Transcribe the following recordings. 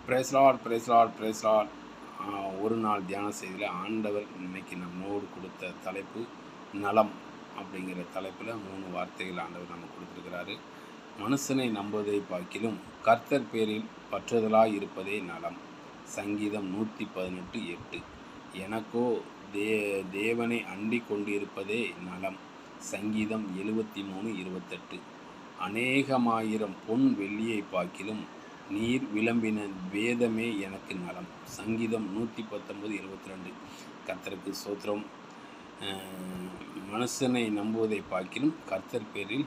Brace lord, praise lord, praise lord. ஒரு நாள் தியான செய்தியில் ஆண்டவர் இன்னைக்கு நம்மோடு கொடுத்த தலைப்பு நலம் அப்படிங்கிற தலைப்பில் 3 வார்த்தைகள் ஆண்டவர் நம்ம கொடுத்துருக்கிறாரு. மனுஷனை நம்புவதை பார்க்கிலும் கர்த்தர் பேரில் பற்றுதலாய் இருப்பதே நலம். சங்கீதம் 118:8. எனக்கோ தேவனை அண்டி கொண்டிருப்பதே நலம். சங்கீதம் 73:28. அநேகமாயிரம் பொன் வெள்ளியை பார்க்கிலும் நீர் விளம்பின வேதமே எனக்கு நலம். சங்கீதம் 119:22. கர்த்தருக்கு ஸ்தோத்திரம். மனுஷனை நம்புவதை பார்க்கிலும் கர்த்தர் பேரில்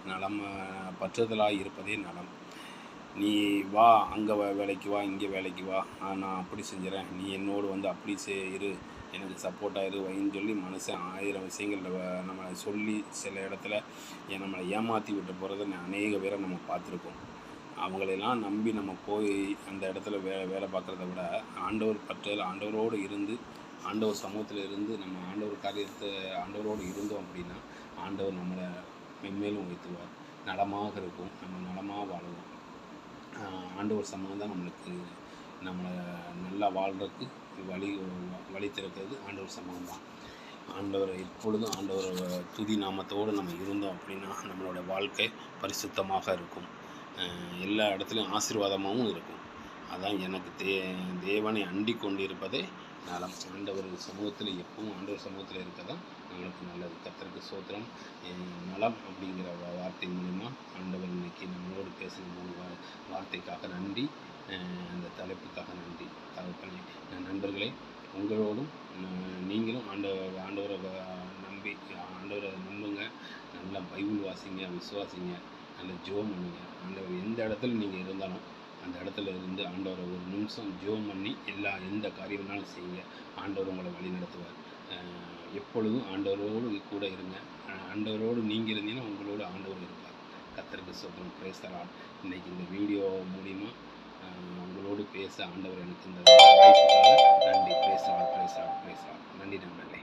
பற்றுதலாய் இருப்பதே நலம். நீ வா, அங்கே வேலைக்கு வா, இங்கே வேலைக்கு வா, நான் அப்படி செஞ்சுறேன், நீ என்னோடு வந்து அப்படி இரு, எனக்கு சப்போர்ட்டாக இரு வைன்னு சொல்லி மனுஷன் 1000 விஷயங்களில் நம்மளை சொல்லி சில இடத்துல நம்மளை ஏமாற்றி விட்டு போகிறத அநேக பேரை நம்ம பார்த்துருக்கோம். அவங்களெல்லாம் நம்பி நம்ம போய் அந்த இடத்துல வேலை பார்க்குறத விட ஆண்டவர் பற்றல் ஆண்டவரோடு இருந்து ஆண்டவர் சமூகத்தில் இருந்து நம்ம ஆண்டவர் காரியத்தை ஆண்டவரோடு இருந்தோம் அப்படின்னா ஆண்டவர் நம்மளை மென்மேலும் உயர்த்துவார். நலமாக இருக்கும், நம்ம நலமாக வாழுவோம். ஆண்டவர் சமூகம் தான் நம்மளை நல்லா வாழ்கிறதுக்கு வழி திறக்கிறது ஆண்டவர் சமூகம் தான். ஆண்டவரை எப்பொழுதும் ஆண்டவர் துதி நாமத்தோடு நம்ம இருந்தோம் அப்படின்னா நம்மளோட வாழ்க்கை பரிசுத்தமாக இருக்கும். எல்லா இடத்துலையும் ஆசீர்வாதமாகவும் இருக்கும். அதான் எனக்கு தேவனை அண்டி கொண்டு இருப்பதே நலம். ஆண்டவர் சமூகத்தில் எப்பவும் ஆண்டவர் சமூகத்தில் இருக்க தான் நம்மளுக்கு நல்லது. கர்த்தருக்கு ஸ்தோத்திரம். நலம் அப்படிங்கிற வார்த்தை மூலிமா ஆண்டவர் இன்னைக்கு நம்மளோடு பேசின வார்த்தைக்காக நன்றி. அந்த தலைப்புக்காக நன்றி. தகப்பனே, நண்பர்களே, உங்களோடும் நீங்களும் ஆண்டவரை நம்புங்க. நல்லா பைபிள் வாசிங்க, விசுவாசிங்க, நல்ல ஜெபம் பண்ணுங்க. ஆண்டவர் எந்த இடத்துல நீங்கள் இருந்தாலும் அந்த இடத்துல இருந்து ஆண்டவரை ஒரு நிமிஷம் ஜெபம் பண்ணி எந்த காரியம்னாலும் செய்யுங்க. ஆண்டவர் உங்களை வழி நடத்துவார். எப்பொழுதும் ஆண்டவரோடு கூட இருங்க. ஆண்டவரோடு நீங்கள் இருந்தீங்கன்னா உங்களோட ஆண்டவர் இருப்பார். கர்த்தருக்கு ஸ்தோத்திரம். Praise the Lord. இன்றைக்கி இந்த வீடியோ மூலிமா உங்களோடு பேச ஆண்டவர் எனக்கு இந்த வாய்ப்புக்காக நன்றி. Praise the Lord, praise the Lord, praise the Lord. நன்றி நண்பர்களே.